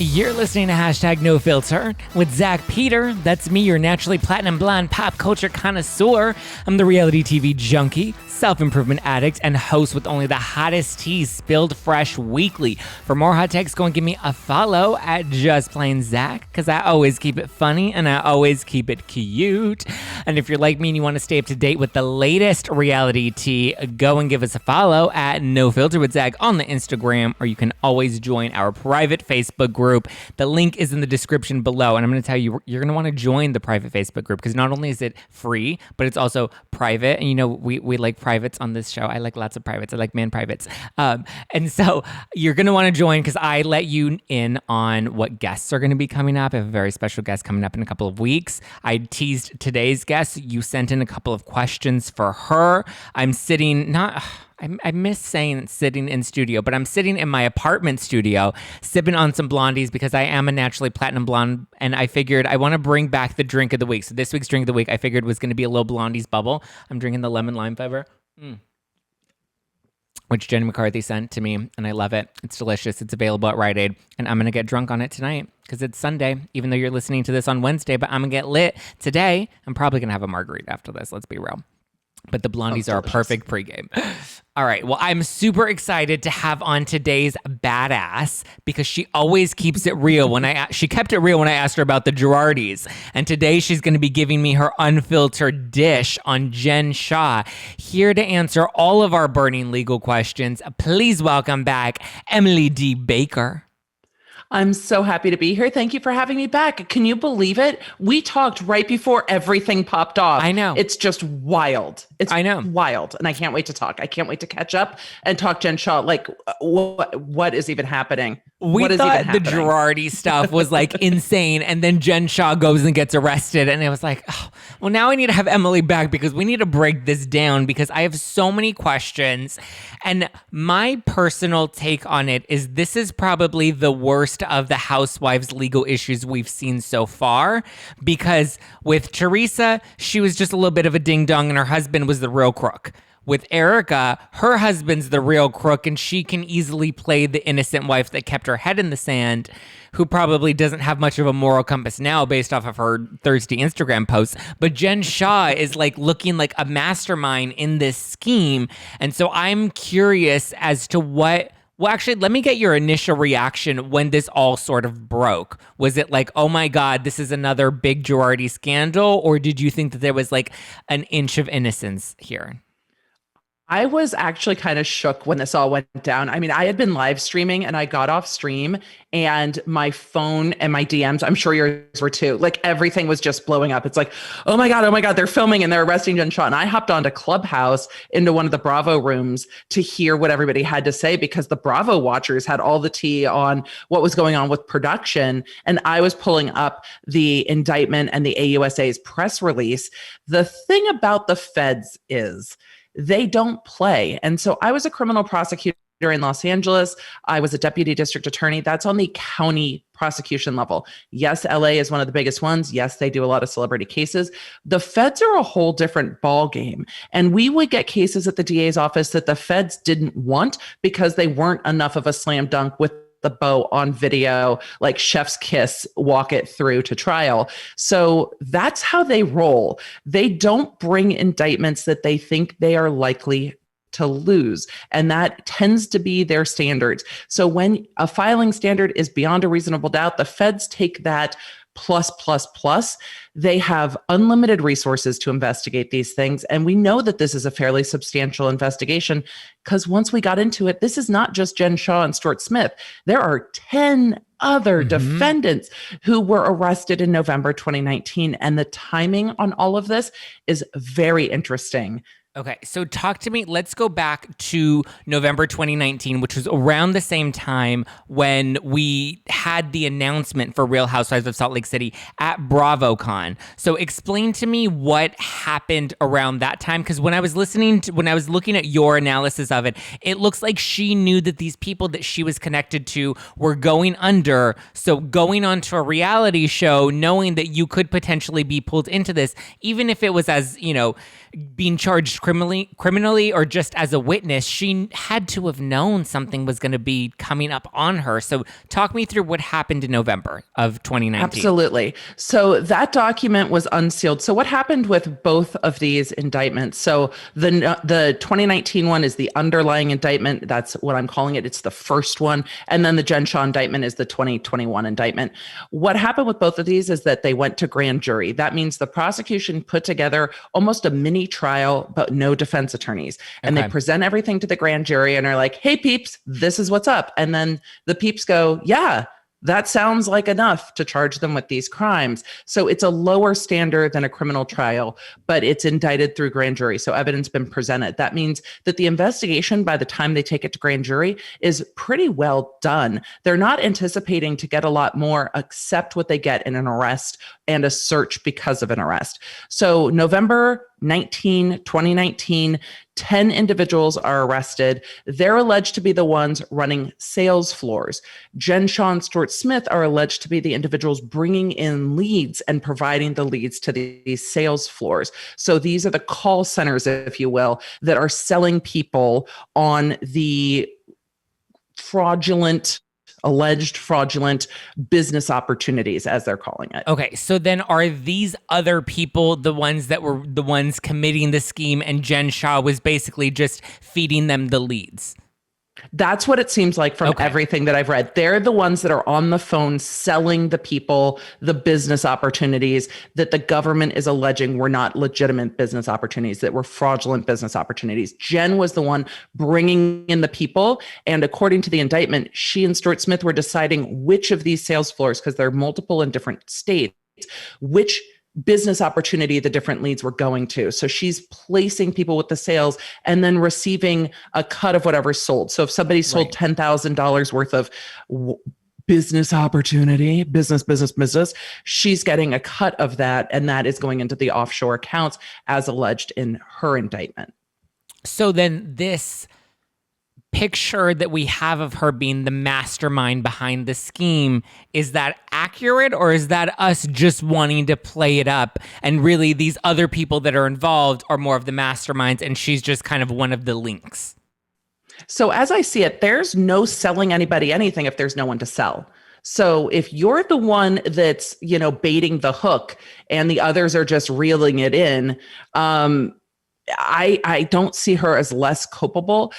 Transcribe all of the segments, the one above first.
You're listening to Hashtag No Filter with Zack Peter. That's me, your naturally platinum blonde pop culture connoisseur. I'm the reality TV junkie, self-improvement addict, and host with only the hottest tea spilled fresh weekly. For more hot takes, go and give me a follow at Just Plain Zack, because I always keep it funny and I always keep it cute. And if you're like me and you want to stay up to date with the latest reality tea, go and give us a follow at No Filter with Zack on the Instagram, or you can always join our private Facebook group. The link is in the description below, and I'm going to tell you, you're going to want to join the private Facebook group because not only is it free, but it's also private. And you know, we like privates on this show. I like lots of privates. I like man privates. And so you're going to want to join because I let you in on what guests are going to be coming up. I have a very special guest coming up in a couple of weeks. I teased today's guest. You sent in a couple of questions for her. I'm sitting, not... I miss saying sitting in studio, but I'm sitting in my apartment studio sipping on some blondies because I am a naturally platinum blonde, and I figured I want to bring back the drink of the week. So this week's drink of the week I figured was going to be a little blondies bubble. I'm drinking the lemon lime flavor, which Jenny McCarthy sent to me, and I love it. It's delicious. It's available at Rite Aid, and I'm going to get drunk on it tonight because it's Sunday, even though you're listening to this on Wednesday, but I'm going to get lit today. I'm probably going to have a margarita after this. Let's be real. But the blondies are a perfect pregame. All right. Well, I'm super excited to have on today's badass because she always keeps it real. She kept it real when I asked her about the Girardis. And today she's going to be giving me her unfiltered dish on Jen Shah. Here to answer all of our burning legal questions, please welcome back Emily D. Baker. I'm so happy to be here. Thank you for having me back. Can you believe it? We talked right before everything popped off. I know. It's just wild. I know. Wild. And I can't wait to talk. I can't wait to catch up and talk Jen Shah. Like, what is even happening? We thought the Girardi stuff was like insane. And then Jen Shah goes and gets arrested. And it was like, oh, well, now I need to have Emily back because we need to break this down because I have so many questions. And my personal take on it is this is probably the worst of the housewives' legal issues we've seen so far. Because with Teresa, she was just a little bit of a ding dong and her husband was the real crook. With Erika, her husband's the real crook, and she can easily play the innocent wife that kept her head in the sand, who probably doesn't have much of a moral compass now based off of her thirsty Instagram posts. But Jen Shah is like looking like a mastermind in this scheme. And so I'm curious as to well, actually, let me get your initial reaction when this all sort of broke. Was it like, oh my God, this is another big Girardi scandal? Or did you think that there was like an inch of innocence here? I was actually kind of shook when this all went down. I mean, I had been live streaming and I got off stream and my phone and my DMs, I'm sure yours were too, like everything was just blowing up. It's like, oh my God, they're filming and they're arresting Jen Shah. And I hopped onto Clubhouse into one of the Bravo rooms to hear what everybody had to say because the Bravo watchers had all the tea on what was going on with production. And I was pulling up the indictment and the AUSA's press release. The thing about the feds is they don't play. And so I was a criminal prosecutor in Los Angeles. I was a deputy district attorney. That's on the county prosecution level. Yes, LA is one of the biggest ones. Yes, they do a lot of celebrity cases. The feds are a whole different ball game. And we would get cases at the DA's office that the feds didn't want because they weren't enough of a slam dunk with the bow on video, like chef's kiss, walk it through to trial. So that's how they roll. They don't bring indictments that they think they are likely to lose. And that tends to be their standards. So when a filing standard is beyond a reasonable doubt, the feds take that plus. They have unlimited resources to investigate these things. And we know that this is a fairly substantial investigation because once we got into it, this is not just Jen Shah and Stuart Smith. There are 10 other defendants who were arrested in November 2019. And the timing on all of this is very interesting. Okay, so talk to me. Let's go back to November 2019, which was around the same time when we had the announcement for Real Housewives of Salt Lake City at BravoCon. So explain to me what happened around that time, because when I was looking at your analysis of it, it looks like she knew that these people that she was connected to were going under. So going onto a reality show, knowing that you could potentially be pulled into this, even if it was as, being charged criminally or just as a witness, she had to have known something was going to be coming up on her. So talk me through what happened in November of 2019. Absolutely. So that document was unsealed. So what happened with both of these indictments? So the 2019 one is the underlying indictment. That's what I'm calling it. It's the first one. And then the Jen Shah indictment is the 2021 indictment. What happened with both of these is that they went to grand jury. That means the prosecution put together almost a mini trial, but no defense attorneys. And they present everything to the grand jury and are like, hey, peeps, this is what's up. And then the peeps go, yeah, that sounds like enough to charge them with these crimes. So it's a lower standard than a criminal trial, but it's indicted through grand jury. So evidence been presented. That means that the investigation, by the time they take it to grand jury, is pretty well done. They're not anticipating to get a lot more except what they get in an arrest and a search because of an arrest. So November 2019, 10 individuals are arrested. They're alleged to be the ones running sales floors. Jen Shah and Stuart Smith are alleged to be the individuals bringing in leads and providing the leads to these sales floors. So these are the call centers, if you will, that are selling people on the alleged fraudulent business opportunities, as they're calling it. Okay, so then are these other people the ones that were the ones committing the scheme, and Jen Shah was basically just feeding them the leads? That's what it seems like from everything that I've read. They're the ones that are on the phone selling the people the business opportunities that the government is alleging were not legitimate business opportunities, that were fraudulent business opportunities. Jen was the one bringing in the people. And according to the indictment, she and Stuart Smith were deciding which of these sales floors, because they're multiple in different states, which business opportunity the different leads were going to. So she's placing people with the sales and then receiving a cut of whatever's sold. So if somebody sold $10,000 worth of business opportunity, business, she's getting a cut of that. And that is going into the offshore accounts as alleged in her indictment. So then this picture that we have of her being the mastermind behind the scheme, is that accurate, or is that us just wanting to play it up and really these other people that are involved are more of the masterminds and she's just kind of one of the links? So as I see it, there's no selling anybody anything if there's no one to sell. So if you're the one that's, baiting the hook and the others are just reeling it in, I don't see her as less culpable.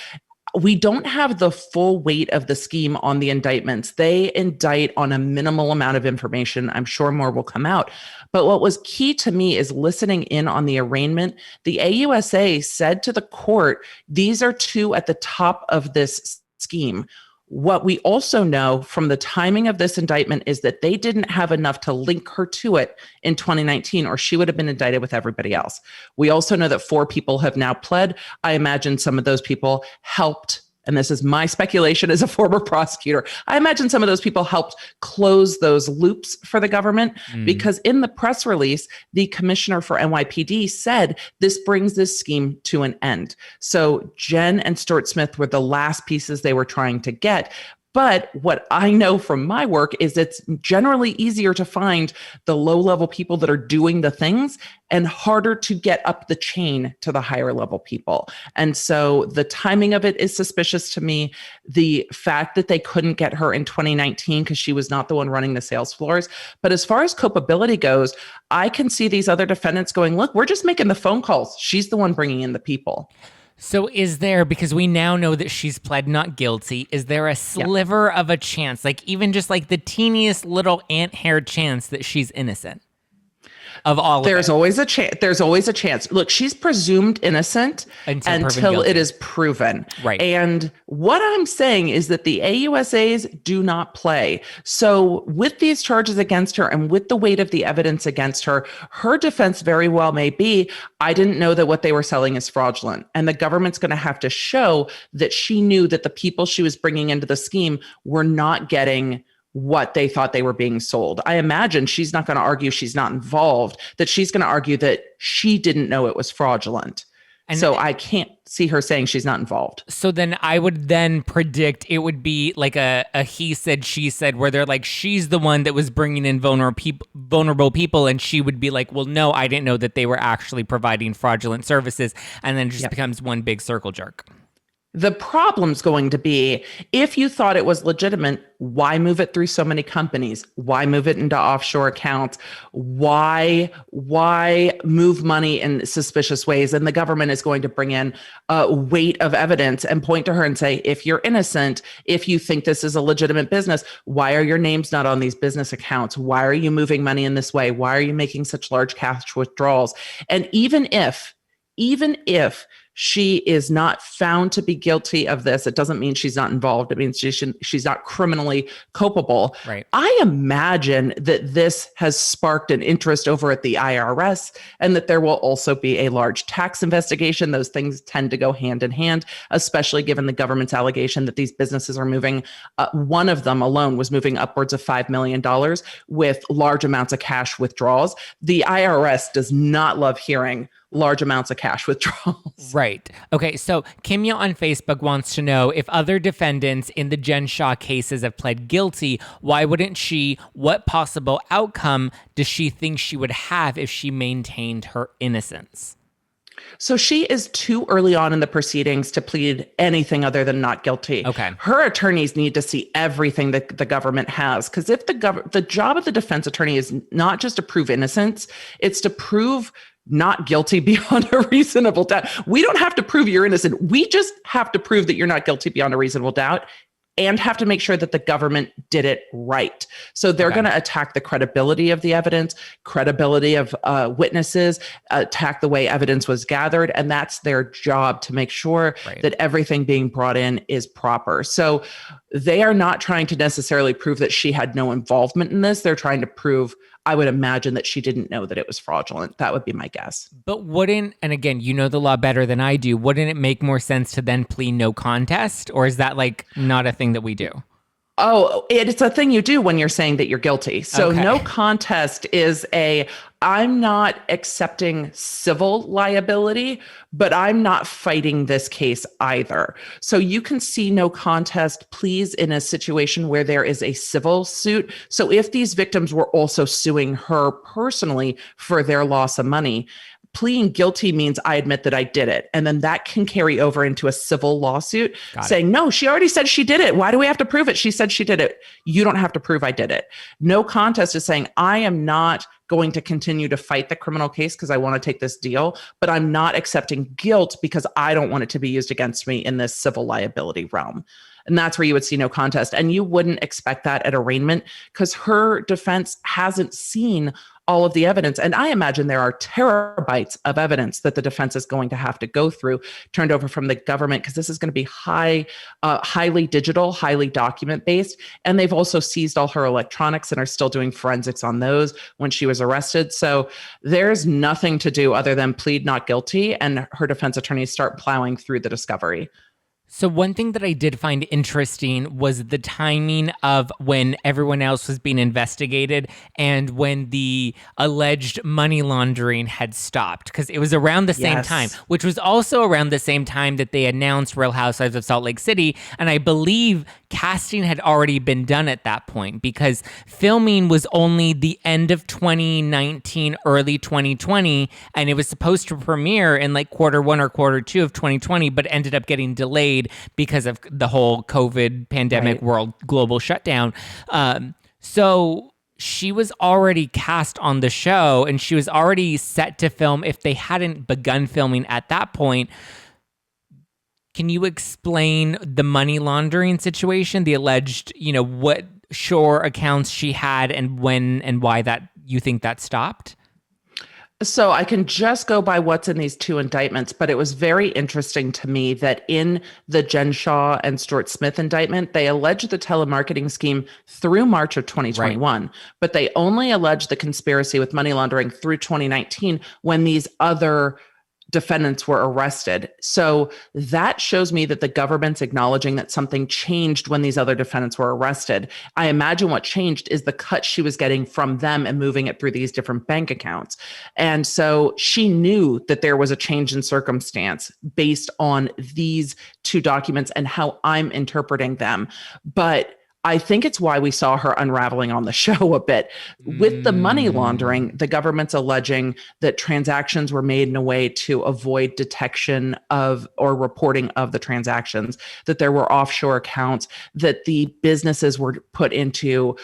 We don't have the full weight of the scheme on the indictments. They indict on a minimal amount of information. I'm sure more will come out. But what was key to me is listening in on the arraignment. The AUSA said to the court, these are two at the top of this scheme. What we also know from the timing of this indictment is that they didn't have enough to link her to it in 2019, or she would have been indicted with everybody else. We also know that 4 people have now pled. I imagine some of those people helped, and this is my speculation as a former prosecutor, I imagine some of those people helped close those loops for the government, because in the press release, the commissioner for NYPD said this brings this scheme to an end. So Jen and Stuart Smith were the last pieces they were trying to get. But what I know from my work is it's generally easier to find the low-level people that are doing the things and harder to get up the chain to the higher level people. And so the timing of it is suspicious to me. The fact that they couldn't get her in 2019 because she was not the one running the sales floors. But as far as culpability goes, I can see these other defendants going, look, we're just making the phone calls. She's the one bringing in the people. So is there, because we now know that she's pled not guilty, is there a sliver of a chance, like even just like the teeniest little ant-hair chance that she's innocent of all of it? There's always a chance. There's always a chance. Look, she's presumed innocent until it is proven. Right. And what I'm saying is that the AUSAs do not play. So with these charges against her and with the weight of the evidence against her, her defense very well may be, I didn't know that what they were selling is fraudulent. And the government's going to have to show that she knew that the people she was bringing into the scheme were not getting what they thought they were being sold. I imagine she's not going to argue she's not involved, that she's going to argue that she didn't know it was fraudulent. And So I can't see her saying she's not involved. so then I would then predict it would be like a he said, she said, where they're like, she's the one that was bringing in vulnerable people. And she would be like, well, no, I didn't know that they were actually providing fraudulent services. And then it just becomes one big circle jerk. The problem's going to be, if you thought it was legitimate, why move it through so many companies? Why move it into offshore accounts? Why move money in suspicious ways? And the government is going to bring in a weight of evidence and point to her and say, if you're innocent, if you think this is a legitimate business, why are your names not on these business accounts? Why are you moving money in this way? Why are you making such large cash withdrawals? And even if she is not found to be guilty of this, it doesn't mean she's not involved. It means she's not criminally culpable. Right. I imagine that this has sparked an interest over at the IRS, and that there will also be a large tax investigation. Those things tend to go hand in hand, especially given the government's allegation that these businesses are moving. One of them alone was moving upwards of $5 million with large amounts of cash withdrawals. The IRS does not love hearing large amounts of cash withdrawals. Right. Okay. So Kimya on Facebook wants to know, if other defendants in the Jen Shah cases have pled guilty, why wouldn't she? What possible outcome does she think she would have if she maintained her innocence? So she is too early on in the proceedings to plead anything other than not guilty. Okay. Her attorneys need to see everything that the government has. Because if the job of the defense attorney is not just to prove innocence, it's to prove not guilty beyond a reasonable doubt. We don't have to prove you're innocent. We just have to prove that you're not guilty beyond a reasonable doubt, and have to make sure that the government did it right. So they're going to attack the credibility of the evidence, credibility of witnesses, attack the way evidence was gathered. And that's their job, to make sure that everything being brought in is proper. So they are not trying to necessarily prove that she had no involvement in this. They're trying to prove, I would imagine, that she didn't know that it was fraudulent. That would be my guess. But wouldn't, and again, you know the law better than I do, wouldn't it make more sense to then plead no contest? Or is that like not a thing that we do? Oh, it's a thing you do when you're saying that you're guilty. So no contest is I'm not accepting civil liability, but I'm not fighting this case either. So you can see no contest pleas in a situation where there is a civil suit. So if these victims were also suing her personally for their loss of money, pleading guilty means I admit that I did it. And then that can carry over into a civil lawsuit saying, no, she already said she did it. Why do we have to prove it? She said she did it. You don't have to prove I did it. No contest is saying, I am not going to continue to fight the criminal case because I want to take this deal, but I'm not accepting guilt because I don't want it to be used against me in this civil liability realm. And that's where you would see no contest. And you wouldn't expect that at arraignment because her defense hasn't seen all of the evidence. And I imagine there are terabytes of evidence that the defense is going to have to go through, turned over from the government, because this is going to be highly digital, highly document based. And they've also seized all her electronics and are still doing forensics on those when she was arrested. So there's nothing to do other than plead not guilty, and her defense attorneys start plowing through the discovery. So one thing that I did find interesting was the timing of when everyone else was being investigated and when the alleged money laundering had stopped, because it was around the same time, which was also around the same time that they announced Real Housewives of Salt Lake City. And I believe casting had already been done at that point because filming was only the end of 2019, early 2020, and it was supposed to premiere in like Q1 or Q2 of 2020, but ended up getting delayed because of the whole COVID pandemic world global shutdown. So she was already cast on the show and she was already set to film if they hadn't begun filming at that point. Can you explain the money laundering situation, the alleged, what shore accounts she had and when and why that you think that stopped? So I can just go by what's in these two indictments, but it was very interesting to me that in the Jen Shah and Stuart Smith indictment, they alleged the telemarketing scheme through March of 2021, but they only alleged the conspiracy with money laundering through 2019 when these other defendants were arrested. So that shows me that the government's acknowledging that something changed when these other defendants were arrested. I imagine what changed is the cut she was getting from them and moving it through these different bank accounts. And so she knew that there was a change in circumstance based on these two documents and how I'm interpreting them. But I think it's why we saw her unraveling on the show a bit. With the money laundering, the government's alleging that transactions were made in a way to avoid detection of or reporting of the transactions, that there were offshore accounts, that the businesses were put into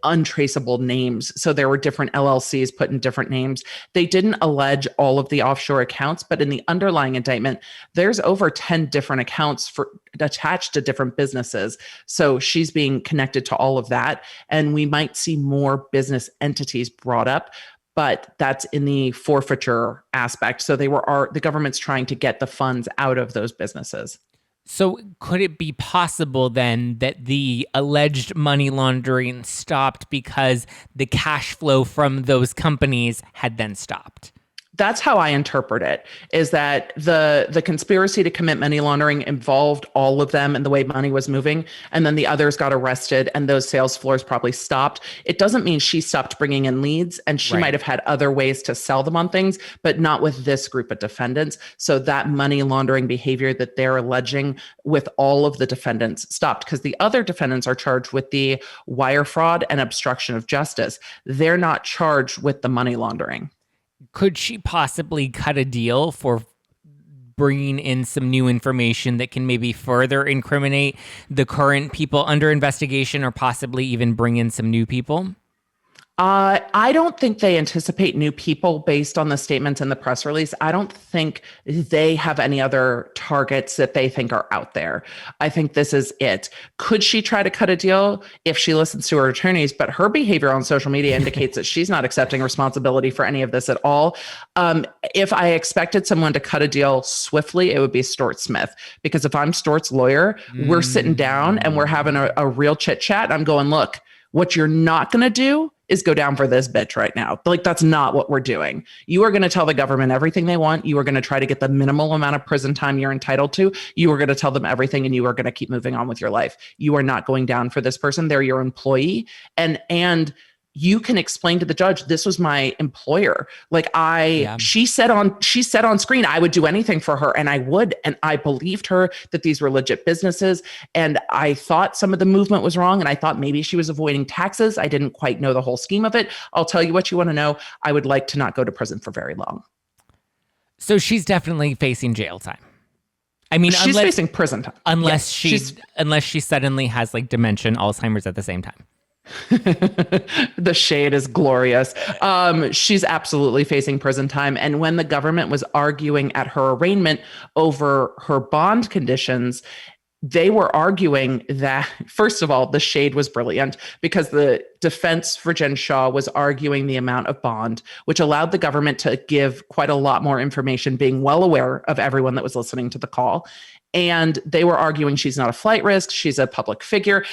untraceable names. So there were different LLCs put in different names. They didn't allege all of the offshore accounts, but in the underlying indictment, there's over 10 different accounts attached to different businesses. So she's being connected to all of that. And we might see more business entities brought up, but that's in the forfeiture aspect. So the government's trying to get the funds out of those businesses. So could it be possible then that the alleged money laundering stopped because the cash flow from those companies had then stopped? That's how I interpret it, is that the conspiracy to commit money laundering involved all of them and the way money was moving. And then the others got arrested and those sales floors probably stopped. It doesn't mean she stopped bringing in leads, and she might have had other ways to sell them on things, but not with this group of defendants. So that money laundering behavior that they're alleging with all of the defendants stopped, because the other defendants are charged with the wire fraud and obstruction of justice. They're not charged with the money laundering. Could she possibly cut a deal for bringing in some new information that can maybe further incriminate the current people under investigation, or possibly even bring in some new people? I don't think they anticipate new people based on the statements in the press release. I don't think they have any other targets that they think are out there. I think this is it. Could she try to cut a deal if she listens to her attorneys? But her behavior on social media indicates that she's not accepting responsibility for any of this at all. If I expected someone to cut a deal swiftly, it would be Stuart Smith. Because if I'm Stuart's lawyer, we're sitting down and we're having a real chit chat. I'm going, look, what you're not going to do is go down for this bitch right now. Like, that's not what we're doing. You are going to tell the government everything they want. You are going to try to get the minimal amount of prison time you're entitled to. You are going to tell them everything, and you are going to keep moving on with your life. You are not going down for this person. They're your employee. And you can explain to the judge, this was my employer. She said on screen, I would do anything for her, and I would. And I believed her that these were legit businesses. And I thought some of the movement was wrong. And I thought maybe she was avoiding taxes. I didn't quite know the whole scheme of it. I'll tell you what you want to know. I would like to not go to prison for very long. So she's definitely facing jail time. I mean, she's facing prison time. Unless she suddenly has like dementia and Alzheimer's at the same time. The shade is glorious. She's absolutely facing prison time. And when the government was arguing at her arraignment over her bond conditions, they were arguing that, first of all, the shade was brilliant because the defense for Jen Shah was arguing the amount of bond, which allowed the government to give quite a lot more information, being well aware of everyone that was listening to the call. And they were arguing she's not a flight risk, she's a public figure.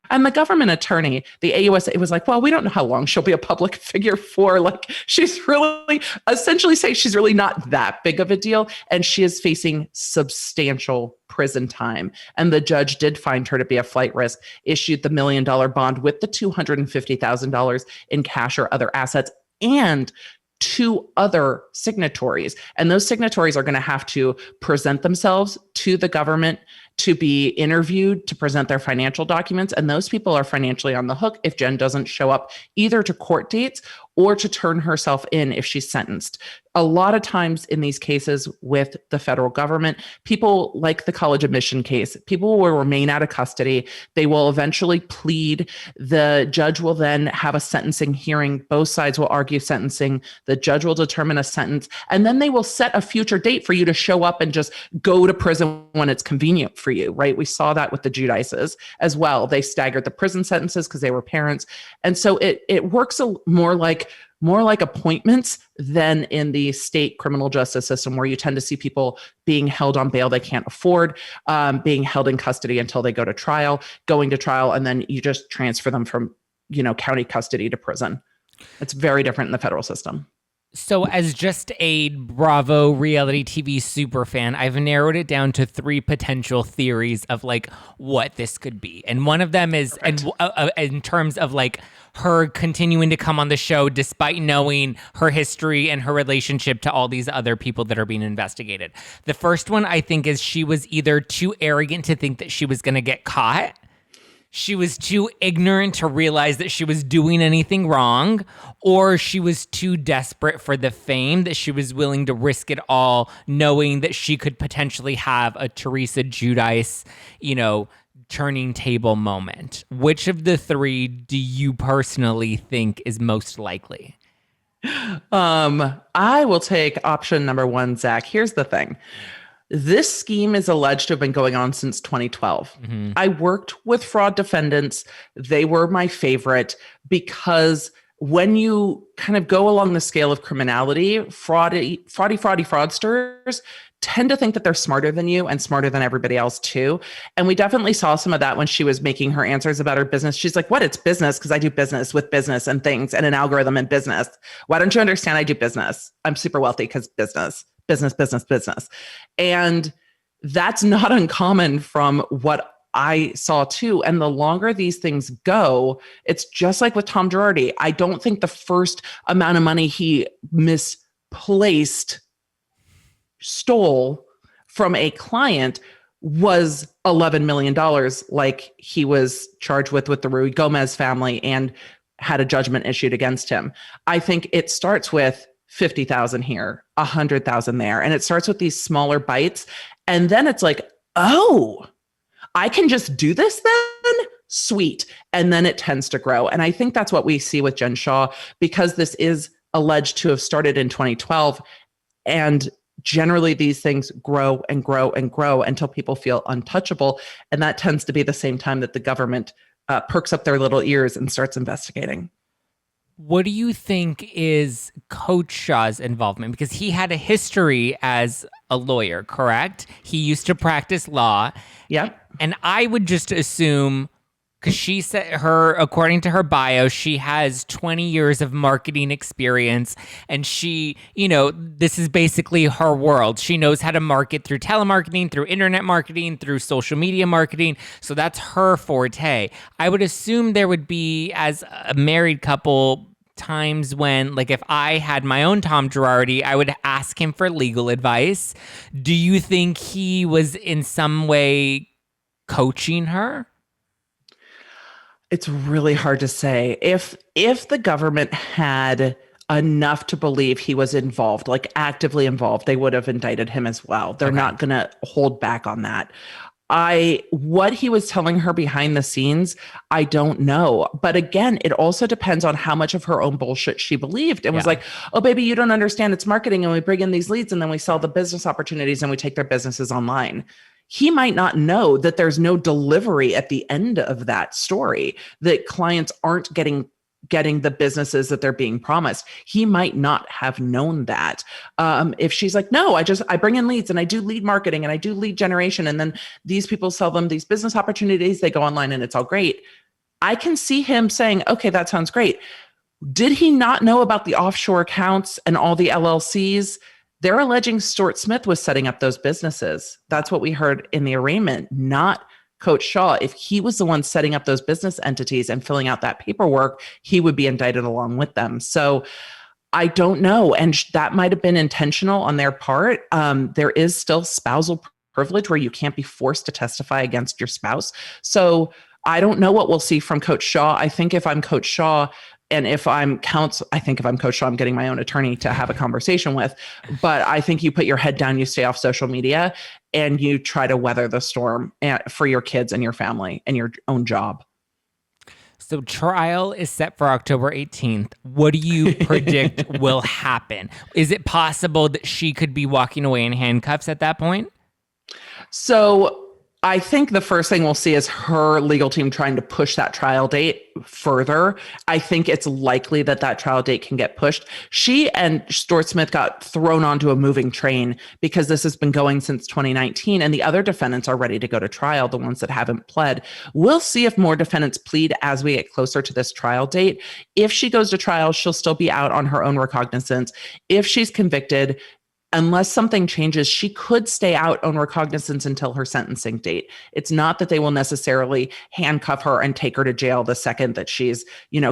And the government attorney, the AUSA, was like, well, we don't know how long she'll be a public figure for. Like, she's really essentially saying she's really not that big of a deal. And she is facing substantial prison time. And the judge did find her to be a flight risk, issued the $1 million bond with the $250,000 in cash or other assets, and 2 other signatories. And those signatories are going to have to present themselves to the government to be interviewed, to present their financial documents. And those people are financially on the hook if Jen doesn't show up either to court dates or to turn herself in if she's sentenced. A lot of times in these cases with the federal government, people like the college admission case, people will remain out of custody. They will eventually plead. The judge will then have a sentencing hearing. Both sides will argue sentencing. The judge will determine a sentence. And then they will set a future date for you to show up and just go to prison when it's convenient for you, right? We saw that with the Giudices as well. They staggered the prison sentences because they were parents. And so it works more like appointments than in the state criminal justice system, where you tend to see people being held on bail they can't afford, being held in custody until they go to trial, going to trial, and then you just transfer them from, county custody to prison. It's very different in the federal system. So, as just a Bravo reality TV super fan, I've narrowed it down to 3 potential theories of like what this could be. And one of them is, in terms of like her continuing to come on the show despite knowing her history and her relationship to all these other people that are being investigated. The first one I think is she was either too arrogant to think that she was going to get caught. She was too ignorant to realize that she was doing anything wrong, or she was too desperate for the fame that she was willing to risk it all, knowing that she could potentially have a Teresa Giudice, turning table moment. Which of the 3 do you personally think is most likely? I will take option number 1, Zach. Here's the thing. This scheme is alleged to have been going on since 2012. Mm-hmm. I worked with fraud defendants. They were my favorite because when you kind of go along the scale of criminality, fraudsters tend to think that they're smarter than you and smarter than everybody else too. And we definitely saw some of that when she was making her answers about her business. She's like, what? It's business because I do business with business and things and an algorithm in business. Why don't you understand I do business? I'm super wealthy because business. And that's not uncommon from what I saw too. And the longer these things go, it's just like with Tom Girardi. I don't think the first amount of money he stole from a client was $11 million like he was charged with the Rui Gomez family and had a judgment issued against him. I think it starts with 50,000 here, 100,000 there. And it starts with these smaller bites. And then it's like, oh, I can just do this then? Sweet. And then it tends to grow. And I think that's what we see with Jen Shah, because this is alleged to have started in 2012. And generally these things grow and grow and grow until people feel untouchable. And that tends to be the same time that the government perks up their little ears and starts investigating. What do you think is Coach Shah's involvement? Because he had a history as a lawyer, correct? He used to practice law. Yeah. And I would just assume, because she said according to her bio, she has 20 years of marketing experience. And she, this is basically her world. She knows how to market through telemarketing, through internet marketing, through social media marketing. So that's her forte. I would assume there would be, as a married couple, times when, like, if I had my own Tom Girardi, I would ask him for legal advice. Do you think he was in some way coaching her? It's really hard to say. If the government had enough to believe he was involved, like actively involved, they would have indicted him as well. They're not going to hold back on that. What he was telling her behind the scenes, I don't know. But again, it also depends on how much of her own bullshit she believed and was like, oh, baby, you don't understand. It's marketing. And we bring in these leads and then we sell the business opportunities and we take their businesses online. He might not know that there's no delivery at the end of that story, that clients aren't getting the businesses that they're being promised. He might not have known that. If she's like, no, I bring in leads and I do lead marketing and I do lead generation. And then these people sell them these business opportunities. They go online and it's all great. I can see him saying, okay, that sounds great. Did he not know about the offshore accounts and all the LLCs? They're alleging Stuart Smith was setting up those businesses. That's what we heard in the arraignment, not Coach Shah. If he was the one setting up those business entities and filling out that paperwork, he would be indicted along with them. So I don't know. And that might have been intentional on their part. There is still spousal privilege where you can't be forced to testify against your spouse. So I don't know what we'll see from Coach Shah. I think if I'm Coach Shah, and if I'm counsel, I think if I'm Coach Shah, I'm getting my own attorney to have a conversation with. But I think you put your head down, you stay off social media, and you try to weather the storm for your kids and your family and your own job. So trial is set for October 18th. What do you predict will happen? Is it possible that she could be walking away in handcuffs at that point? So I think the first thing we'll see is her legal team trying to push that trial date further. I think it's likely that that trial date can get pushed. She and Stuart Smith got thrown onto a moving train because this has been going since 2019, and the other defendants are ready to go to trial, the ones that haven't pled. We'll see if more defendants plead as we get closer to this trial date. If she goes to trial, she'll still be out on her own recognizance. If she's convicted, unless something changes, she could stay out on recognizance until her sentencing date. It's not that they will necessarily handcuff her and take her to jail the second that she's,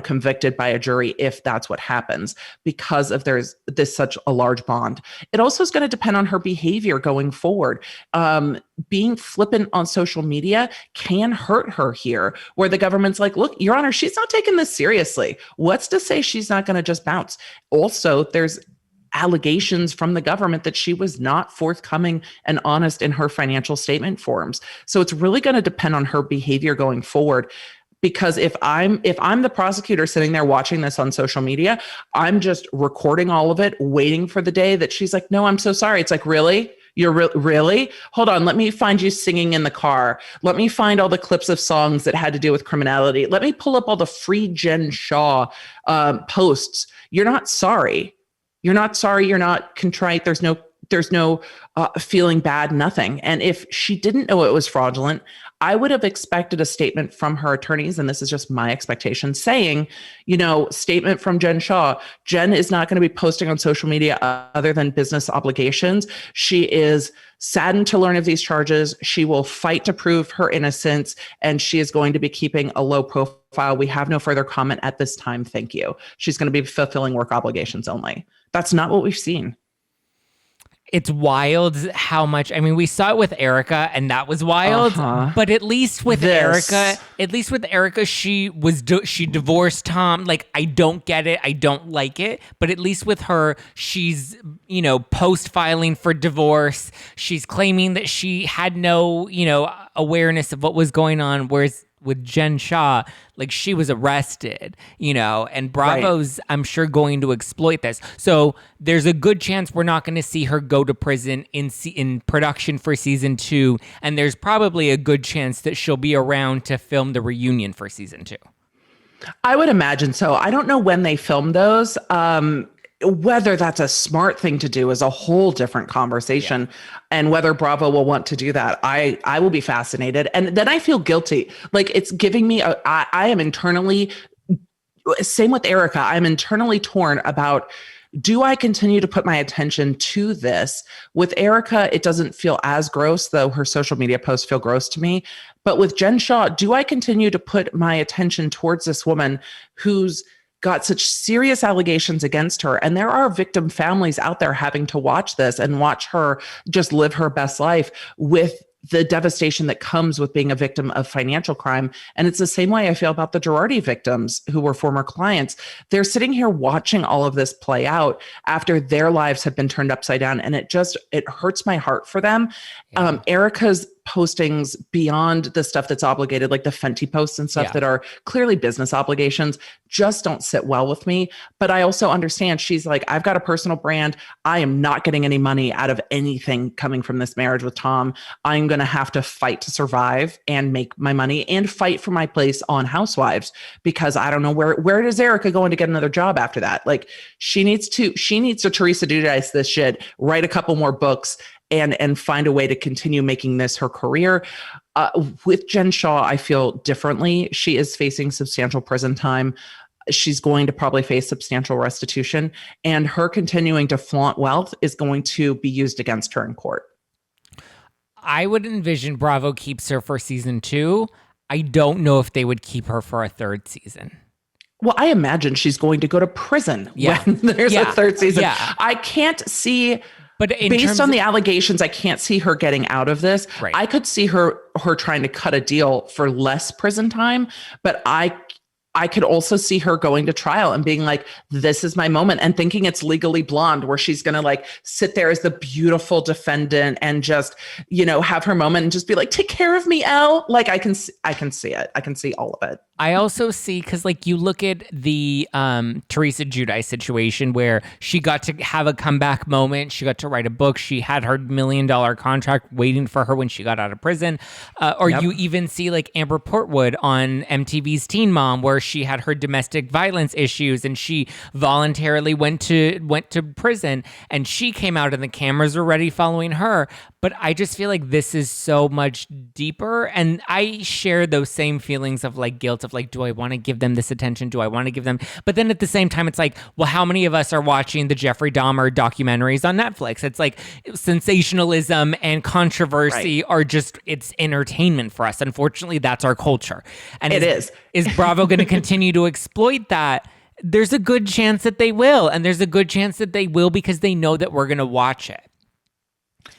convicted by a jury, if that's what happens, because of there's this such a large bond. It also is going to depend on her behavior going forward. Being flippant on social media can hurt her here, where the government's like, look, Your Honor, she's not taking this seriously. What's to say she's not going to just bounce? Also, there's allegations from the government that she was not forthcoming and honest in her financial statement forms. So it's really going to depend on her behavior going forward. Because if I'm the prosecutor sitting there watching this on social media, I'm just recording all of it, waiting for the day that she's like, no, I'm so sorry. It's like, really? You're really? Hold on. Let me find you singing in the car. Let me find all the clips of songs that had to do with criminality. Let me pull up all the free Jen Shah posts. You're not sorry. You're not sorry. You're not contrite. There's no feeling bad, nothing. And if she didn't know it was fraudulent, I would have expected a statement from her attorneys, and this is just my expectation, saying, statement from Jen Shah. Jen is not going to be posting on social media other than business obligations. She is saddened to learn of these charges. She will fight to prove her innocence, and she is going to be keeping a low profile. We have no further comment at this time. Thank you. She's going to be fulfilling work obligations only. That's not what we've seen. It's wild how much, we saw it with Erika, and that was wild, but at least with Erika, she divorced Tom. Like, I don't get it. I don't like it, but at least with her, she's, post filing for divorce. She's claiming that she had no, awareness of what was going on. Whereas with Jen Shah, like, she was arrested, and Bravo's, right, I'm sure, going to exploit this. So there's a good chance we're not going to see her go to prison in production for season 2. And there's probably a good chance that she'll be around to film the reunion for season 2. I would imagine so. I don't know when they film those. Whether that's a smart thing to do is a whole different conversation. Yeah. And whether Bravo will want to do that, I will be fascinated. And then I feel guilty. Like, it's giving me I am internally, same with Erika, I'm internally torn about, do I continue to put my attention to this? With Erika, it doesn't feel as gross, though her social media posts feel gross to me. But with Jen Shah, do I continue to put my attention towards this woman who's got such serious allegations against her? And there are victim families out there having to watch this and watch her just live her best life with the devastation that comes with being a victim of financial crime. And it's the same way I feel about the Girardi victims who were former clients. They're sitting here watching all of this play out after their lives have been turned upside down. And it hurts my heart for them. Yeah. Erika's postings beyond the stuff that's obligated, like the Fenty posts and stuff that are clearly business obligations, just don't sit well with me. But I also understand she's like, I've got a personal brand. I am not getting any money out of anything coming from this marriage with Tom. I'm going to have to fight to survive and make my money and fight for my place on Housewives, because I don't know where does Erika going to get another job after that? Like, she needs to Teresa Giudice this shit, write a couple more books, and find a way to continue making this her career. With Jen Shah, I feel differently. She is facing substantial prison time. She's going to probably face substantial restitution, and her continuing to flaunt wealth is going to be used against her in court. I would envision Bravo keeps her for season 2. I don't know if they would keep her for a third season. Well, I imagine she's going to go to prison when there's a third season. Yeah. I can't see... But based on the allegations, I can't see her getting out of this. Right. I could see her trying to cut a deal for less prison time, but I could also see her going to trial and being like, this is my moment, and thinking it's Legally Blonde, where she's going to like sit there as the beautiful defendant and just, have her moment and just be like, take care of me, Elle. Like, I can see it. I can see all of it. I also see, because like you look at the Teresa Giudice situation where she got to have a comeback moment. She got to write a book. She had her $1 million contract waiting for her when she got out of prison. Or Yep. you even see like Amber Portwood on MTV's Teen Mom, where she had her domestic violence issues and she voluntarily went to prison, and she came out and the cameras were ready following her. But I just feel like this is so much deeper, and I share those same feelings of like guilt of like, do I want to give them this attention? Do I want to give them? But then at the same time, it's like, well, how many of us are watching the Jeffrey Dahmer documentaries on Netflix? It's like sensationalism and controversy are just, it's entertainment for us. Unfortunately, that's our culture. And is Bravo going to continue to exploit that? There's a good chance that they will. And there's a good chance that they will because they know that we're going to watch it.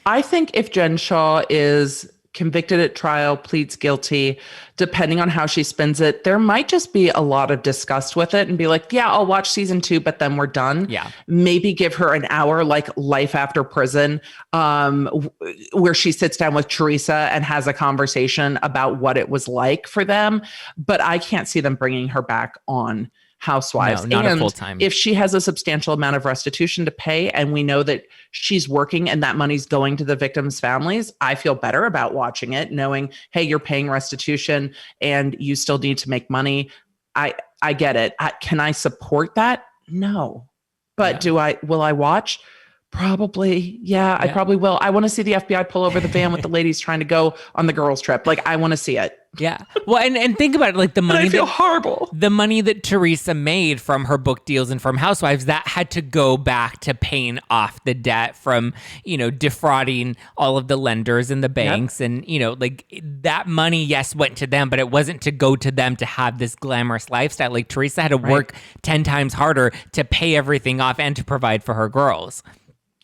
I think if Jen Shah is convicted at trial, pleads guilty, depending on how she spins it, there might just be a lot of disgust with it and be like, yeah, I'll watch season 2, but then we're done. Yeah. Maybe give her an hour, like Life After Prison, where she sits down with Teresa and has a conversation about what it was like for them. But I can't see them bringing her back on Housewives. No, not and a full time. If she has a substantial amount of restitution to pay, and we know that she's working and that money's going to the victims' families, I feel better about watching it, knowing, hey, you're paying restitution and you still need to make money. I get it. Can I support that? No. But will I watch? Probably. Yeah, I probably will. I want to see the FBI pull over the van with the ladies trying to go on the girls' trip. Like, I want to see it. Yeah. Well, and think about it, like the money. I feel horrible. The money that Teresa made from her book deals and from Housewives, that had to go back to paying off the debt from, defrauding all of the lenders and the banks. Yep. And, like that money, yes, went to them, but it wasn't to go to them to have this glamorous lifestyle. Like Teresa had to work 10 times harder to pay everything off and to provide for her girls.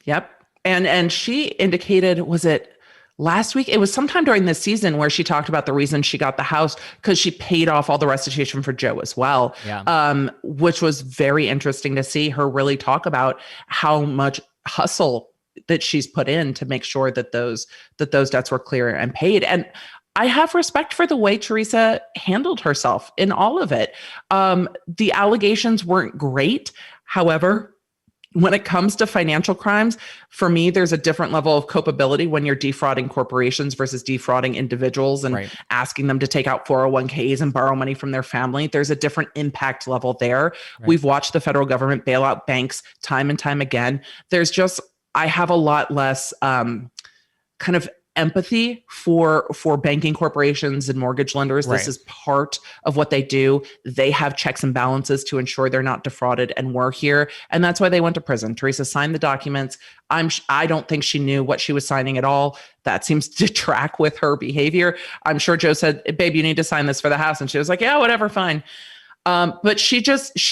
Yep. And she indicated, was it last week? It was sometime during this season where she talked about the reason she got the house because she paid off all the restitution for Joe as well. Yeah. Which was very interesting to see her really talk about how much hustle that she's put in to make sure that those debts were clear and paid. And I have respect for the way Teresa handled herself in all of it. The allegations weren't great. However, when it comes to financial crimes, for me, there's a different level of culpability when you're defrauding corporations versus defrauding individuals and asking them to take out 401ks and borrow money from their family. There's a different impact level there. Right. We've watched the federal government bail out banks time and time again. I have a lot less kind of empathy for banking corporations and mortgage lenders. Right. This is part of what they do. They have checks and balances to ensure they're not defrauded, and we're here. And that's why they went to prison. Teresa signed the documents. I don't think she knew what she was signing at all. That seems to track with her behavior. I'm sure Joe said, babe, you need to sign this for the house. And she was like, yeah, whatever, fine. But she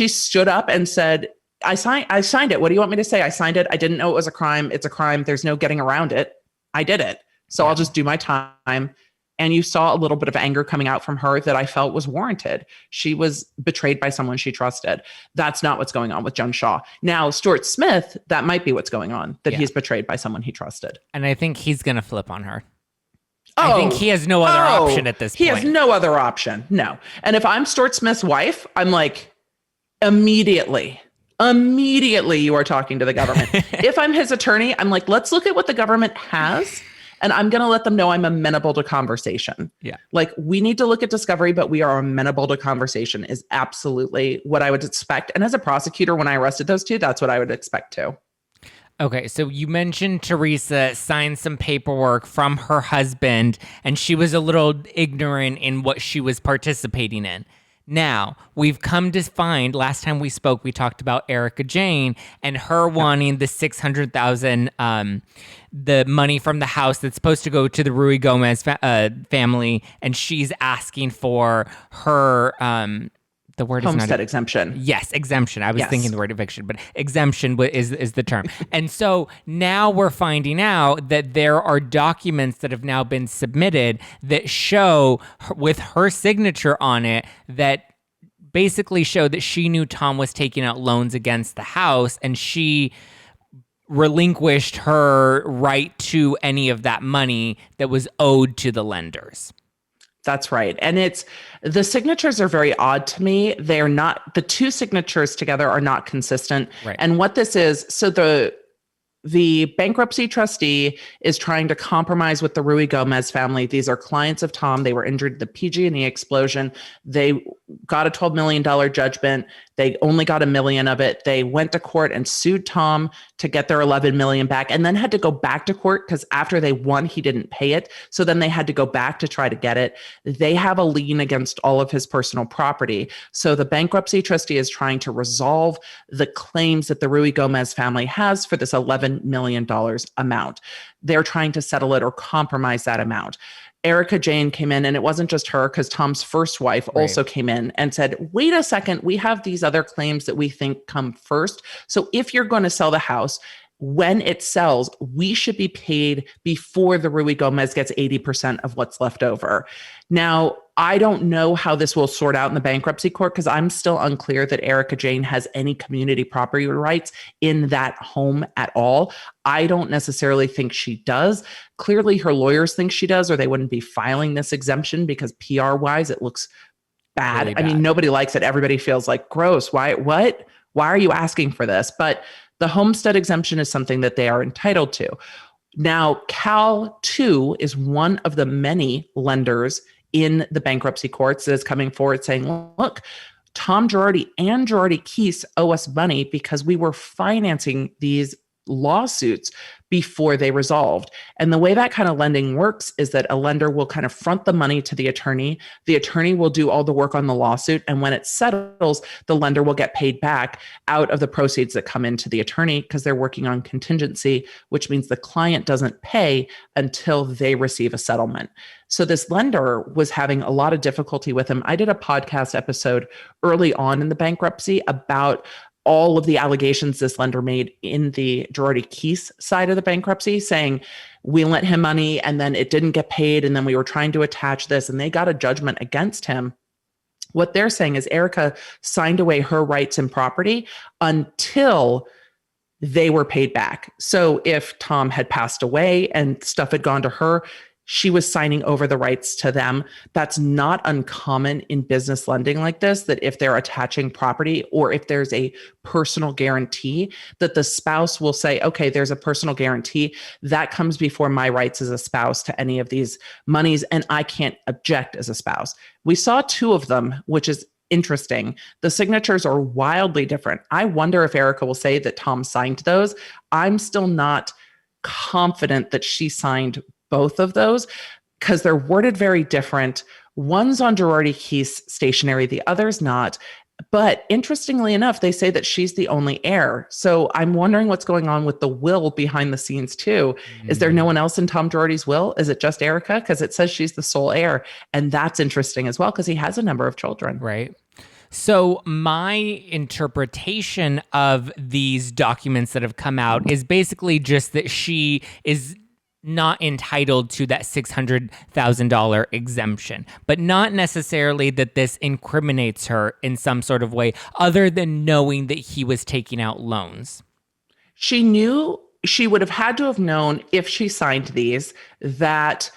stood up and said, I signed it. What do you want me to say? I signed it. I didn't know it was a crime. It's a crime. There's no getting around it. I did it. So I'll just do my time. And you saw a little bit of anger coming out from her that I felt was warranted. She was betrayed by someone she trusted. That's not what's going on with Jen Shah. Now, Stuart Smith, that might be what's going on, that he's betrayed by someone he trusted. And I think he's going to flip on her. I think he has no other option at this point. He has no other option. No. And if I'm Stuart Smith's wife, I'm like, immediately you are talking to the government. If I'm his attorney, I'm like, let's look at what the government has. And I'm going to let them know I'm amenable to conversation. Yeah. Like, we need to look at discovery, but we are amenable to conversation is absolutely what I would expect. And as a prosecutor, when I arrested those two, that's what I would expect too. Okay, so you mentioned Teresa signed some paperwork from her husband, and she was a little ignorant in what she was participating in. Now, we've come to find, last time we spoke, we talked about Erika Jayne and her wanting the $600,000, the money from the house that's supposed to go to the Rui Gomez family, and she's asking for her, the word homestead is not exemption. Yes, exemption. I was thinking the word eviction, but exemption is the term. And so now we're finding out that there are documents that have now been submitted that show with her signature on it that basically show that she knew Tom was taking out loans against the house, and she relinquished her right to any of that money that was owed to the lenders. That's right. And the signatures are very odd to me. They're not, the two signatures together are not consistent. Right. And what this is, so the bankruptcy trustee is trying to compromise with the Ruy Gomez family. These are clients of Tom. They were injured in the PG&E explosion. They got a $12 million judgment. They only got $1 million of it. They went to court and sued Tom to get their $11 million back, and then had to go back to court because after they won, he didn't pay it. So then they had to go back to try to get it. They have a lien against all of his personal property. So the bankruptcy trustee is trying to resolve the claims that the Ruy Gomez family has for this $11 million amount. They're trying to settle it or compromise that amount. Erika Jayne came in, and it wasn't just her, because Tom's first wife also came in and said, wait a second, we have these other claims that we think come first. So if you're going to sell the house, when it sells, we should be paid before the Ruy Gomez gets 80% of what's left over. Now, I don't know how this will sort out in the bankruptcy court, because I'm still unclear that Erika Jayne has any community property rights in that home at all. I don't necessarily think she does. Clearly, her lawyers think she does, or they wouldn't be filing this exemption, because PR-wise, it looks bad. Really bad. I mean, nobody likes it. Everybody feels like, gross. Why are you asking for this? But the homestead exemption is something that they are entitled to. Now, Cal 2 is one of the many lenders in the bankruptcy courts that is coming forward saying, look, Tom Girardi and Girardi Keese owe us money because we were financing these lawsuits before they resolved. And the way that kind of lending works is that a lender will kind of front the money to the attorney. The attorney will do all the work on the lawsuit. And when it settles, the lender will get paid back out of the proceeds that come into the attorney, because they're working on contingency, which means the client doesn't pay until they receive a settlement. So this lender was having a lot of difficulty with him. I did a podcast episode early on in the bankruptcy about all of the allegations this lender made in the Girardi Keese side of the bankruptcy, saying we lent him money and then it didn't get paid, and then we were trying to attach this, and they got a judgment against him. What they're saying is Erika signed away her rights and property until they were paid back. So if Tom had passed away and stuff had gone to her, she was signing over the rights to them. That's not uncommon in business lending like this, that if they're attaching property or if there's a personal guarantee, that the spouse will say, okay, there's a personal guarantee that comes before my rights as a spouse to any of these monies, and I can't object as a spouse. We saw 2 of them, which is interesting. The signatures are wildly different. I wonder if Erika will say that Tom signed those. I'm still not confident that she signed both of those, because they're worded very different. One's on Girardi Keese stationery, the other's not. But interestingly enough, they say that she's the only heir. So I'm wondering what's going on with the will behind the scenes too. Is there no one else in Tom Girardi's will? Is it just Erika? Because it says she's the sole heir. And that's interesting as well, because he has a number of children. Right. So my interpretation of these documents that have come out is basically just that she is not entitled to that $600,000 exemption, but not necessarily that this incriminates her in some sort of way other than knowing that he was taking out loans. She would have had to have known, if she signed these, that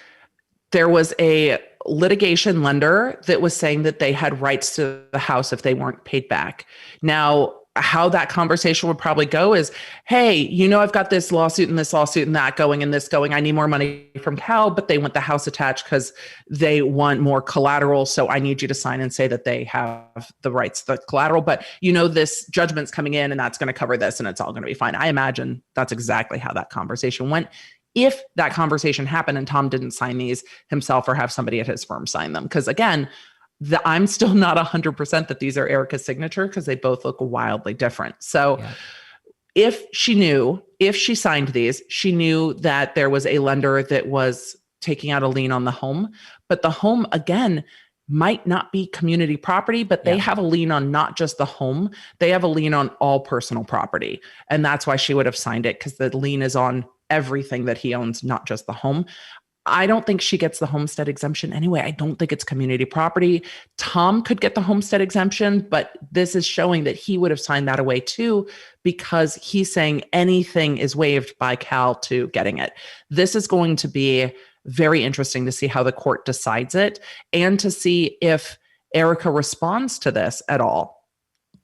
there was a litigation lender that was saying that they had rights to the house if they weren't paid back. Now, how that conversation would probably go is, hey, I've got this lawsuit and that going and this going. I need more money from Cal, but they want the house attached because they want more collateral. So I need you to sign and say that they have the rights to the collateral. But this judgment's coming in and that's going to cover this and it's all going to be fine. I imagine that's exactly how that conversation went. If that conversation happened and Tom didn't sign these himself or have somebody at his firm sign them. Because again, I'm still not 100% that these are Erika's signature, because they both look wildly different. So if she signed these, she knew that there was a lender that was taking out a lien on the home, but the home, again, might not be community property, but they have a lien on not just the home. They have a lien on all personal property. And that's why she would have signed it, because the lien is on everything that he owns, not just the home. I don't think she gets the homestead exemption anyway. I don't think it's community property. Tom could get the homestead exemption, but this is showing that he would have signed that away too, because he's saying anything is waived by Cal to getting it. This is going to be very interesting to see how the court decides it and to see if Erika responds to this at all.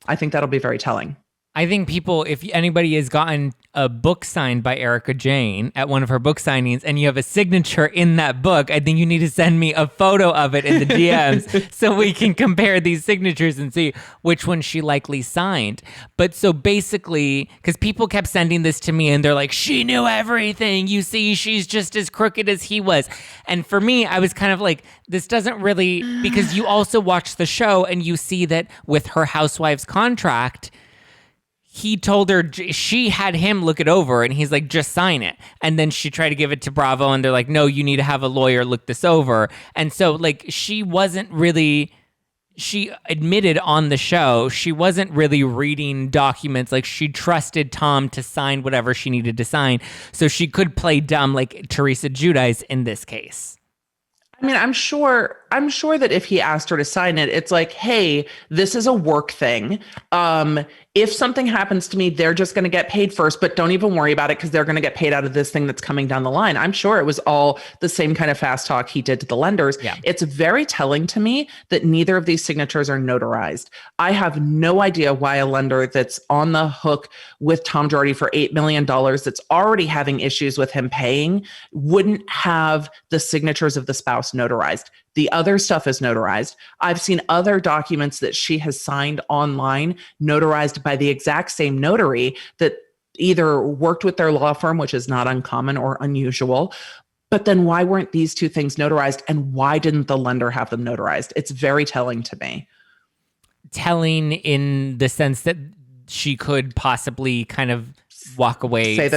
I think that'll be very telling. I think people, if anybody has gotten a book signed by Erika Jayne at one of her book signings and you have a signature in that book, I think you need to send me a photo of it in the DMs so we can compare these signatures and see which one she likely signed. But so basically, because people kept sending this to me and they're like, she knew everything. You see, she's just as crooked as he was. And for me, I was kind of like, this doesn't really, because you also watch the show and you see that with her housewife's contract, he told her, she had him look it over and he's like, just sign it. And then she tried to give it to Bravo and they're like, no, you need to have a lawyer look this over. And so like, she admitted on the show, she wasn't really reading documents. Like she trusted Tom to sign whatever she needed to sign. So she could play dumb like Teresa Giudice in this case. I mean, I'm sure that if he asked her to sign it, it's like, hey, this is a work thing. If something happens to me, they're just going to get paid first, but don't even worry about it because they're going to get paid out of this thing that's coming down the line. I'm sure it was all the same kind of fast talk he did to the lenders. Yeah. It's very telling to me that neither of these signatures are notarized. I have no idea why a lender that's on the hook with Tom Girardi for $8 million, that's already having issues with him paying, wouldn't have the signatures of the spouse notarized. The other stuff is notarized. I've seen other documents that she has signed online notarized by the exact same notary that either worked with their law firm, which is not uncommon or unusual. But then why weren't these two things notarized and why didn't the lender have them notarized? It's very telling to me. Telling in the sense that she could possibly kind of walk away. Say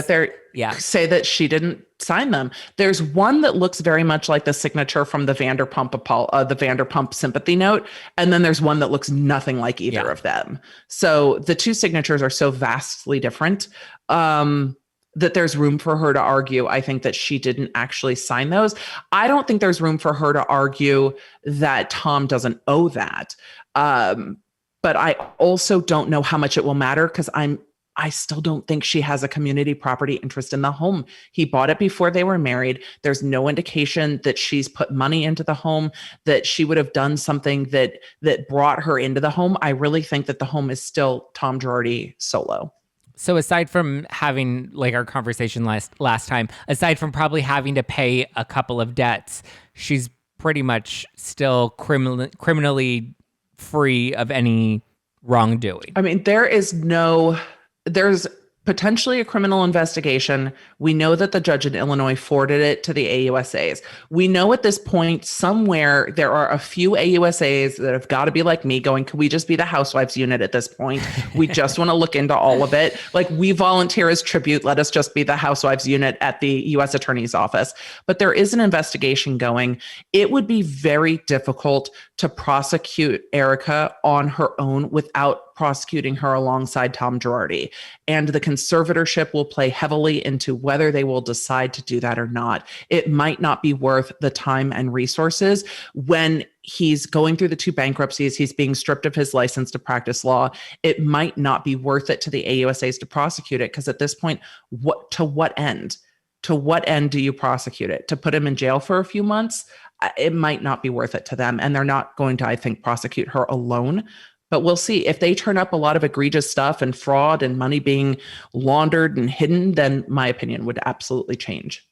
that she didn't sign them. There's one that looks very much like the signature from the Vanderpump sympathy note. And then there's one that looks nothing like either of them. So the two signatures are so vastly different that there's room for her to argue, I think, that she didn't actually sign those. I don't think there's room for her to argue that Tom doesn't owe that. But I also don't know how much it will matter because I still don't think she has a community property interest in the home. He bought it before they were married. There's no indication that she's put money into the home, that she would have done something that brought her into the home. I really think that the home is still Tom Girardi solo. So aside from having like our conversation last time, aside from probably having to pay a couple of debts, she's pretty much still criminally free of any wrongdoing. I mean, there's potentially a criminal investigation. We know that the judge in Illinois forwarded it to the AUSAs. We know at this point somewhere there are a few AUSAs that have got to be like me going, can we just be the housewives unit at this point? We just want to look into all of it. Like we volunteer as tribute. Let us just be the housewives unit at the U.S. Attorney's Office. But there is an investigation going. It would be very difficult to prosecute Erika on her own without prosecuting her alongside Tom Girardi. And the conservatorship will play heavily into whether they will decide to do that or not. It might not be worth the time and resources when he's going through the two bankruptcies, he's being stripped of his license to practice law. It might not be worth it to the AUSAs to prosecute it because at this point, to what end? To what end do you prosecute it? To put him in jail for a few months? It might not be worth it to them. And they're not going to, I think, prosecute her alone. But we'll see. If they turn up a lot of egregious stuff and fraud and money being laundered and hidden, then my opinion would absolutely change.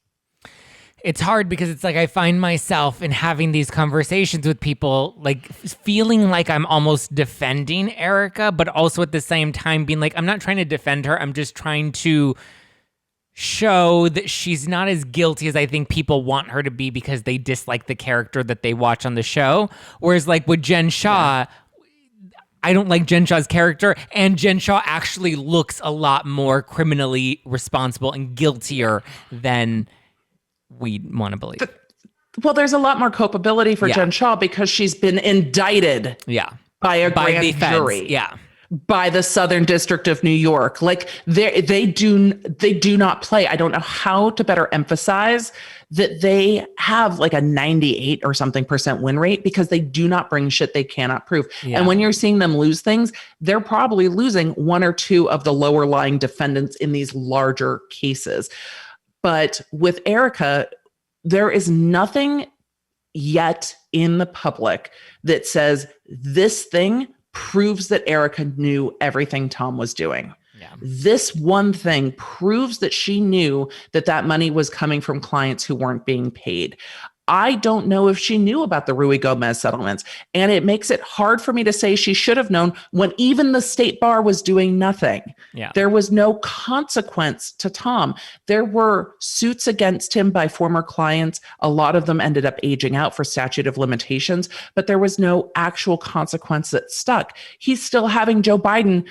It's hard because it's like I find myself in having these conversations with people, like feeling like I'm almost defending Erika, but also at the same time being like, I'm not trying to defend her. I'm just trying to show that she's not as guilty as I think people want her to be because they dislike the character that they watch on the show. Whereas like with Jen Shah, I don't like Jen Shah's character, and Jen Shah actually looks a lot more criminally responsible and guiltier than we want to believe. Well, there's a lot more culpability for Jen Shah because she's been indicted by a grand jury. Yeah. By the Southern District of New York. Like they do not play. I don't know how to better emphasize that they have like a 98 or something % win rate because they do not bring shit they cannot prove. Yeah. And when you're seeing them lose things, they're probably losing one or two of the lower lying defendants in these larger cases. But with Erika, there is nothing yet in the public that says this thing proves that Erika knew everything Tom was doing. Yeah. This one thing proves that she knew that that money was coming from clients who weren't being paid. I don't know if she knew about the Rui Gomez settlements. And it makes it hard for me to say she should have known when even the state bar was doing nothing. Yeah. There was no consequence to Tom. There were suits against him by former clients. A lot of them ended up aging out for statute of limitations, but there was no actual consequence that stuck. He's still having Joe Biden,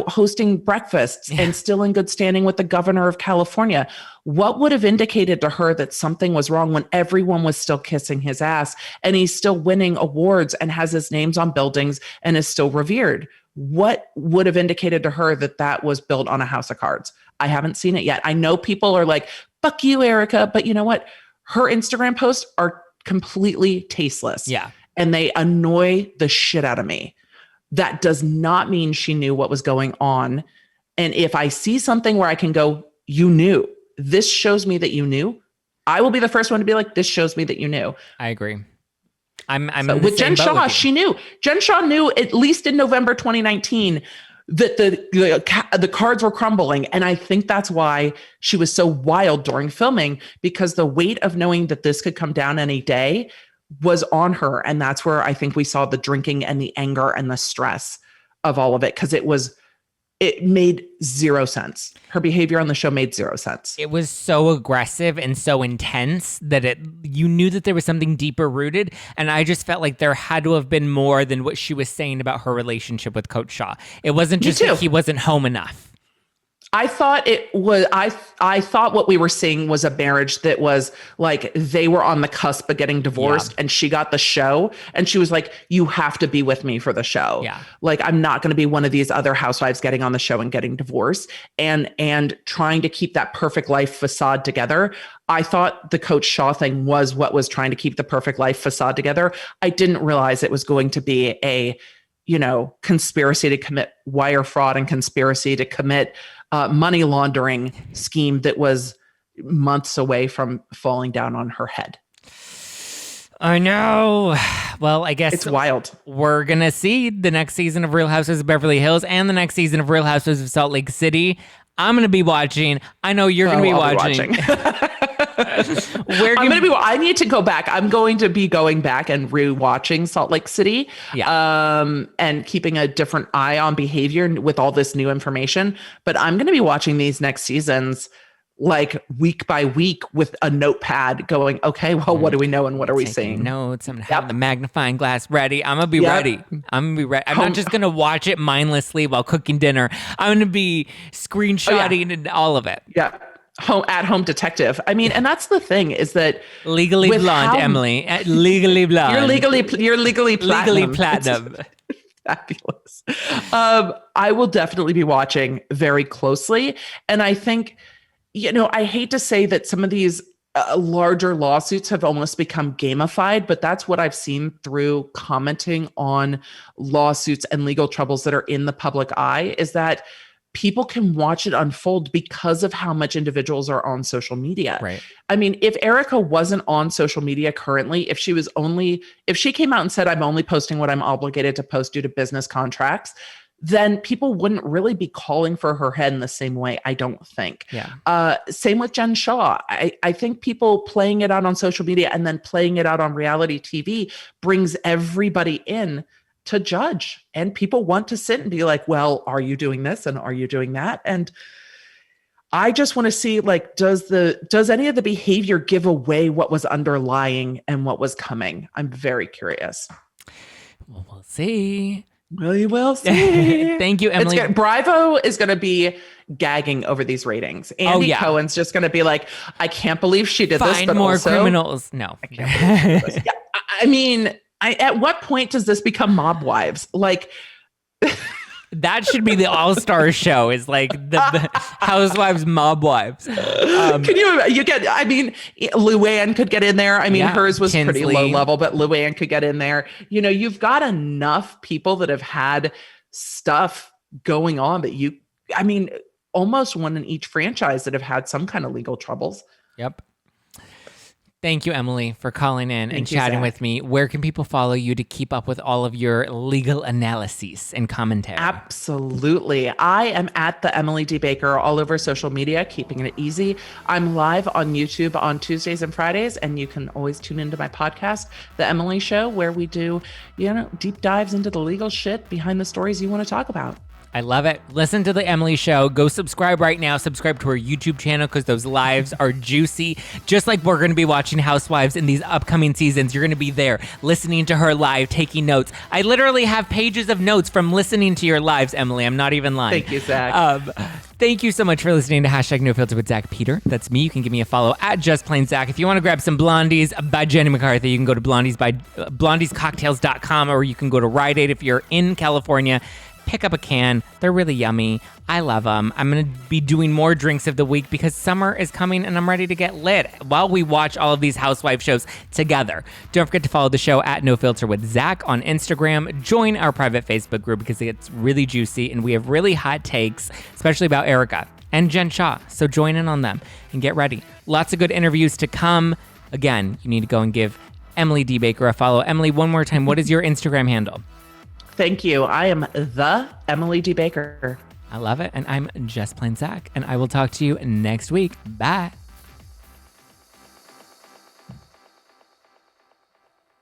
hosting breakfasts and still in good standing with the governor of California. What would have indicated to her that something was wrong when everyone was still kissing his ass and he's still winning awards and has his names on buildings and is still revered? What would have indicated to her that that was built on a house of cards? I haven't seen it yet. I know people are like, fuck you, Erika. But you know what? Her Instagram posts are completely tasteless. Yeah. And they annoy the shit out of me. That does not mean she knew what was going on. And if I see something where I can go, you knew, this shows me that you knew, I will be the first one to be like, this shows me that you knew. I agree. I'm so with Jen Shah, she knew. Jen Shah knew at least in November 2019 that the cards were crumbling. And I think that's why she was so wild during filming, because the weight of knowing that this could come down any day was on her. And that's where I think we saw the drinking and the anger and the stress of all of it, because it made zero sense. Her behavior on the show made zero sense. It was so aggressive and so intense that you knew that there was something deeper rooted. And I just felt like there had to have been more than what she was saying about her relationship with Coach Shah. It wasn't just that he wasn't home enough. I thought it was, I thought what we were seeing was a marriage that was like, they were on the cusp of getting divorced and she got the show and she was like, you have to be with me for the show. Yeah. Like, I'm not going to be one of these other housewives getting on the show and getting divorced and trying to keep that perfect life facade together. I thought the Coach Shah thing was what was trying to keep the perfect life facade together. I didn't realize it was going to be a, conspiracy to commit wire fraud and conspiracy to commit money laundering scheme that was months away from falling down on her head. I know. Well, I guess it's wild. We're going to see the next season of Real Housewives of Beverly Hills and the next season of Real Housewives of Salt Lake City. I'm going to be watching. I know you're going to be watching. I need to go back. I'm going to be going back and rewatching Salt Lake City. Yeah. And keeping a different eye on behavior with all this new information. But I'm going to be watching these next seasons like week by week with a notepad going, okay, well, what do we know and what are we seeing? Notes. I'm going to have the magnifying glass ready. I'm going to be ready. I'm not just going to watch it mindlessly while cooking dinner. I'm going to be screenshotting and all of it. Yeah. At-home detective. I mean, and that's the thing is that legally blonde, Emily. Legally blonde. You're legally platinum. Legally platinum. Fabulous. I will definitely be watching very closely. And I think, I hate to say that some of these larger lawsuits have almost become gamified, but that's what I've seen through commenting on lawsuits and legal troubles that are in the public eye, is that people can watch it unfold because of how much individuals are on social media. Right. I mean, if Erika wasn't on social media currently, if she came out and said, I'm only posting what I'm obligated to post due to business contracts, then people wouldn't really be calling for her head in the same way, I don't think. Yeah. Same with Jen Shah. I think people playing it out on social media and then playing it out on reality TV brings everybody in to judge, and people want to sit and be like, well, are you doing this? And are you doing that? And I just want to see, like, does any of the behavior give away what was underlying and what was coming? I'm very curious. Well, we'll see. We will see. Thank you, Emily. Bravo is going to be gagging over these ratings. Andy Cohen's just going to be like, I can't believe she did this. But more also, criminals. No. I can't believe she did this. Yeah, I mean, at what point does this become Mob Wives? Like, that should be the all-star show, is like the Housewives Mob Wives. Can I mean, Luann could get in there. I mean, hers was Tinsley. Pretty low level, but Luann could get in there. You've got enough people that have had stuff going on that almost one in each franchise that have had some kind of legal troubles. Yep. Thank you, Emily, for calling in and Thank you, chatting Zack. with me. Where can people follow you to keep up with all of your legal analyses and commentary? Absolutely. I am at the Emily D. Baker all over social media, keeping it easy. I'm live on YouTube on Tuesdays and Fridays, and you can always tune into my podcast, The Emily Show, where we do, deep dives into the legal shit behind the stories you want to talk about. I love it. Listen to the Emily Show. Go subscribe right now. Subscribe to her YouTube channel because those lives are juicy. Just like we're going to be watching Housewives in these upcoming seasons, you're going to be there listening to her live, taking notes. I literally have pages of notes from listening to your lives, Emily. I'm not even lying. Thank you, Zack. Thank you so much for listening to #NoFilter with Zack Peter. That's me. You can give me a follow at Just Plain Zack. If you want to grab some Blondies by Jenny McCarthy, you can go to blondiescocktails.com, or you can go to Rite Aid if you're in California. Pick up a can. They're really yummy. I love them. I'm going to be doing more drinks of the week because summer is coming and I'm ready to get lit while we watch all of these housewife shows together. Don't forget to follow the show at No Filter with Zack on Instagram. Join our private Facebook group because it's really juicy and we have really hot takes, especially about Erika and Jen Shah. So join in on them and get ready. Lots of good interviews to come. Again, you need to go and give Emily D. Baker a follow. Emily, one more time, what is your Instagram handle? Thank you. I am the Emily D. Baker. I love it. And I'm Just Plain Zack. And I will talk to you next week. Bye.